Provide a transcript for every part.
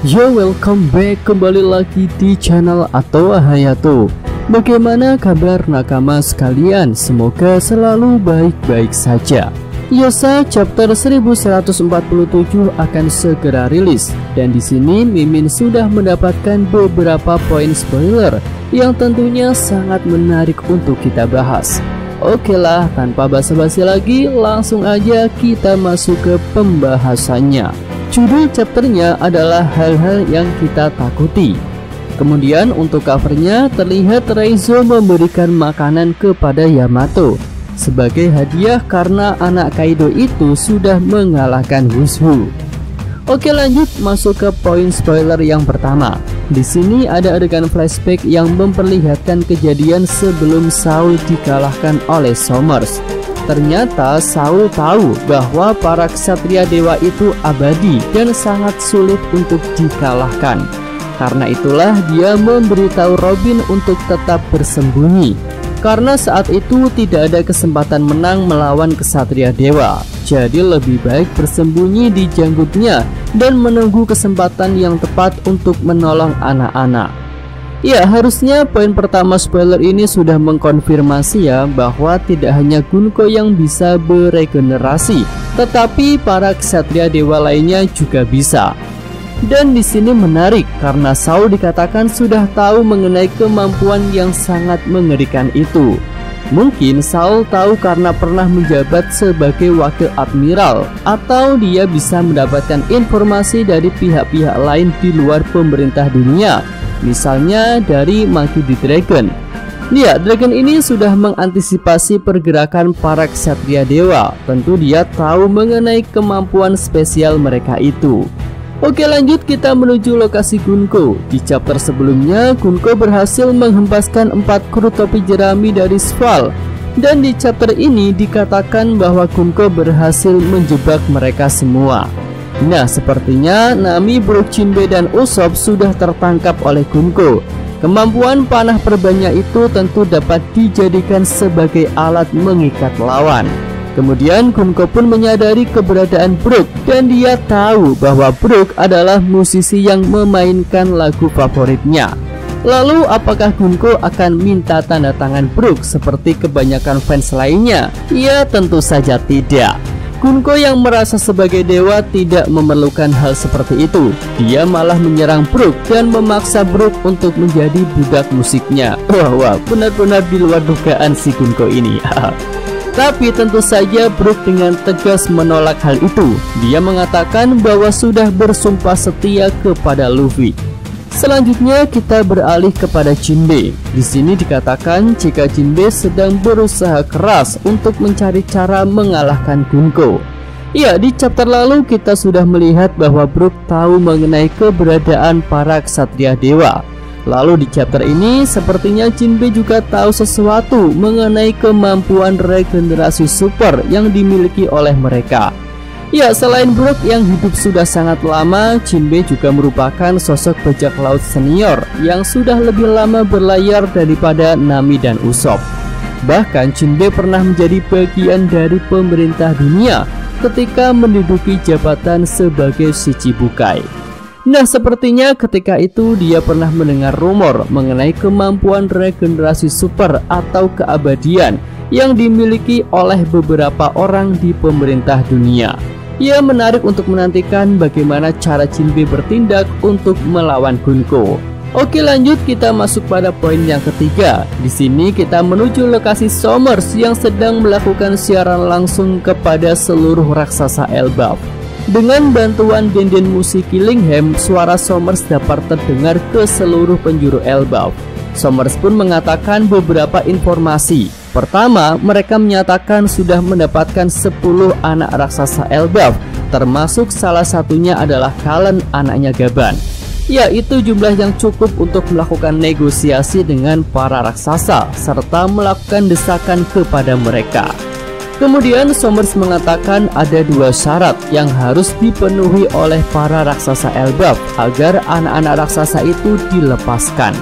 Yo, welcome back kembali lagi di channel Atowa Hayato. Bagaimana kabar nakama sekalian? Semoga selalu baik-baik saja. Yosa chapter 1147 akan segera rilis, dan di sini Mimin sudah mendapatkan beberapa poin spoiler yang tentunya sangat menarik untuk kita bahas. Oke lah, tanpa basa-basi lagi, langsung aja kita masuk ke pembahasannya. Judul chapternya adalah hal-hal yang kita takuti. Kemudian untuk covernya terlihat Reizo memberikan makanan kepada Yamato sebagai hadiah karena anak Kaido itu sudah mengalahkan Wushu. Oke, lanjut masuk ke poin spoiler yang pertama. Di sini ada adegan flashback yang memperlihatkan kejadian sebelum Saul dikalahkan oleh Somers. Ternyata Saul tahu bahwa para ksatria dewa itu abadi dan sangat sulit untuk dikalahkan. Karena itulah dia memberitahu Robin untuk tetap bersembunyi, karena saat itu tidak ada kesempatan menang melawan ksatria dewa. Jadi lebih baik bersembunyi di janggutnya dan menunggu kesempatan yang tepat untuk menolong anak-anak. Ya, harusnya poin pertama spoiler ini sudah mengkonfirmasi ya bahwa tidak hanya Gunko yang bisa beregenerasi, tetapi para ksatria dewa lainnya juga bisa. Dan di sini menarik karena Saul dikatakan sudah tahu mengenai kemampuan yang sangat mengerikan itu. Mungkin Saul tahu karena pernah menjabat sebagai wakil admiral, atau dia bisa mendapatkan informasi dari pihak-pihak lain di luar pemerintah dunia, misalnya dari Monkey D. Dragon. Ya, Dragon ini sudah mengantisipasi pergerakan para ksatria dewa. Tentu dia tahu mengenai kemampuan spesial mereka itu. Oke, lanjut kita menuju lokasi Gunko. Di chapter sebelumnya, Gunko berhasil menghempaskan 4 kru topi jerami dari Sval. Dan di chapter ini dikatakan bahwa Gunko berhasil menjebak mereka semua. Nah, sepertinya Nami, Brook, Jinbe, dan Usopp sudah tertangkap oleh Gunko. Kemampuan panah perbannya itu tentu dapat dijadikan sebagai alat mengikat lawan. Kemudian Gunko pun menyadari keberadaan Brook, dan dia tahu bahwa Brook adalah musisi yang memainkan lagu favoritnya. Lalu apakah Gunko akan minta tanda tangan Brook seperti kebanyakan fans lainnya? Ya, tentu saja tidak. Gunko yang merasa sebagai dewa tidak memerlukan hal seperti itu. Dia malah menyerang Brook dan memaksa Brook untuk menjadi budak musiknya. Wah, benar-benar di luar dugaan si Gunko ini. Tapi tentu saja Brook dengan tegas menolak hal itu. Dia mengatakan bahwa sudah bersumpah setia kepada Luffy. Selanjutnya kita beralih kepada Jinbe. Di sini dikatakan jika Jinbe sedang berusaha keras untuk mencari cara mengalahkan Gunko. Ya, di chapter lalu kita sudah melihat bahwa Brook tahu mengenai keberadaan para ksatria dewa. Lalu di chapter ini sepertinya Jinbe juga tahu sesuatu mengenai kemampuan regenerasi super yang dimiliki oleh mereka. Ya, selain Brook yang hidup sudah sangat lama, Jinbe juga merupakan sosok bajak laut senior yang sudah lebih lama berlayar daripada Nami dan Usopp. Bahkan Jinbe pernah menjadi bagian dari pemerintah dunia ketika menduduki jabatan sebagai Shichibukai. Nah, sepertinya ketika itu dia pernah mendengar rumor mengenai kemampuan regenerasi super atau keabadian yang dimiliki oleh beberapa orang di pemerintah dunia. Ya, menarik untuk menantikan bagaimana cara Jinbe bertindak untuk melawan Gunko. Oke, lanjut kita masuk pada poin yang ketiga. Di sini kita menuju lokasi Somers yang sedang melakukan siaran langsung kepada seluruh raksasa Elbaf. Dengan bantuan denden musik Killingham, suara Somers dapat terdengar ke seluruh penjuru Elbaf. Somers pun mengatakan beberapa informasi. Pertama, mereka menyatakan sudah mendapatkan 10 anak raksasa Elbaf, termasuk salah satunya adalah Kallen, anaknya Gaban. Ya, itu jumlah yang cukup untuk melakukan negosiasi dengan para raksasa serta melakukan desakan kepada mereka. Kemudian Somers mengatakan ada 2 syarat yang harus dipenuhi oleh para raksasa Elbaf agar anak-anak raksasa itu dilepaskan.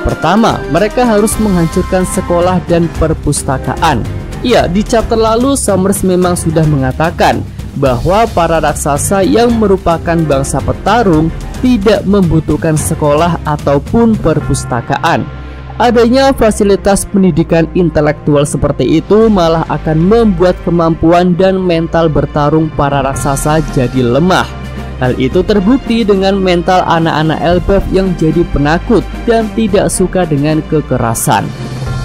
Pertama, mereka harus menghancurkan sekolah dan perpustakaan. Ya, di chapter lalu Somers memang sudah mengatakan bahwa para raksasa yang merupakan bangsa petarung tidak membutuhkan sekolah ataupun perpustakaan. Adanya fasilitas pendidikan intelektual seperti itu malah akan membuat kemampuan dan mental bertarung para raksasa jadi lemah. Hal itu terbukti dengan mental anak-anak Elbaf yang jadi penakut dan tidak suka dengan kekerasan.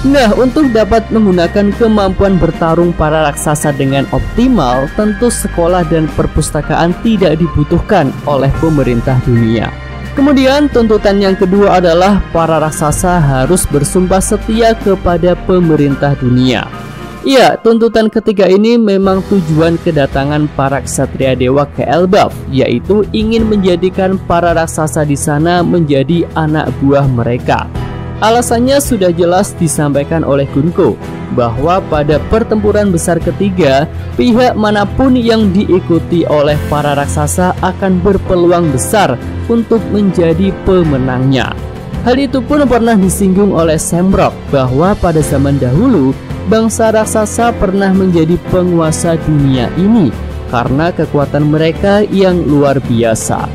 Nah, untuk dapat menggunakan kemampuan bertarung para raksasa dengan optimal, tentu sekolah dan perpustakaan tidak dibutuhkan oleh pemerintah dunia. Kemudian tuntutan yang kedua adalah para raksasa harus bersumpah setia kepada pemerintah dunia. Ya, tuntutan ketiga ini memang tujuan kedatangan para ksatria dewa ke Elbaf, yaitu ingin menjadikan para raksasa di sana menjadi anak buah mereka. Alasannya sudah jelas disampaikan oleh Gunko, bahwa pada pertempuran besar ketiga, pihak manapun yang diikuti oleh para raksasa akan berpeluang besar untuk menjadi pemenangnya. Hal itu pun pernah disinggung oleh Sembrok, bahwa pada zaman dahulu, bangsa raksasa pernah menjadi penguasa dunia ini karena kekuatan mereka yang luar biasa.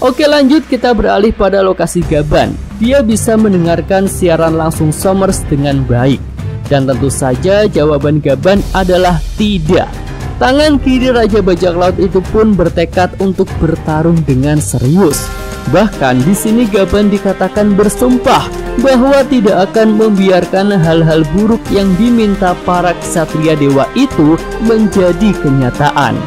Oke, lanjut kita beralih pada lokasi Gaban. Dia bisa mendengarkan siaran langsung Somers dengan baik. Dan tentu saja jawaban Gaban adalah tidak. Tangan kiri Raja Bajak Laut itu pun bertekad untuk bertarung dengan serius. Bahkan di sini Gaban dikatakan bersumpah bahwa tidak akan membiarkan hal-hal buruk yang diminta para ksatria dewa itu menjadi kenyataan.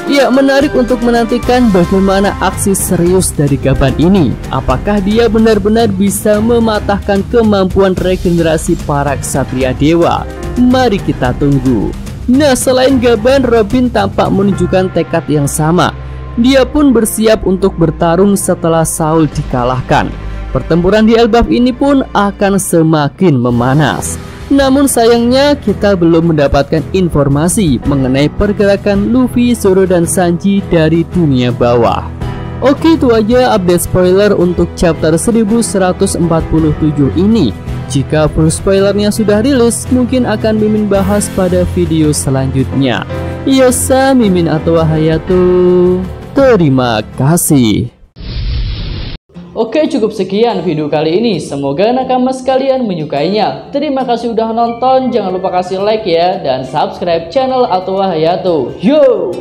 Ya, menarik untuk menantikan bagaimana aksi serius dari Gaban ini. Apakah dia benar-benar bisa mematahkan kemampuan regenerasi para ksatria dewa? Mari kita tunggu. Nah, selain Gaban, Robin tampak menunjukkan tekad yang sama. Dia pun bersiap untuk bertarung setelah Saul dikalahkan. Pertempuran di Elbaf ini pun akan semakin memanas. Namun sayangnya kita belum mendapatkan informasi mengenai pergerakan Luffy, Zoro, dan Sanji dari dunia bawah. Oke, itu aja update spoiler untuk chapter 1147 ini. Jika full spoilernya sudah rilis, mungkin akan Mimin bahas pada video selanjutnya. Yosa, Mimin atau Hayato. Terima kasih. Oke, cukup sekian video kali ini. Semoga nakama sekalian menyukainya. Terima kasih udah nonton. Jangan lupa kasih like ya, dan subscribe channel Atwa Hayato. Yo!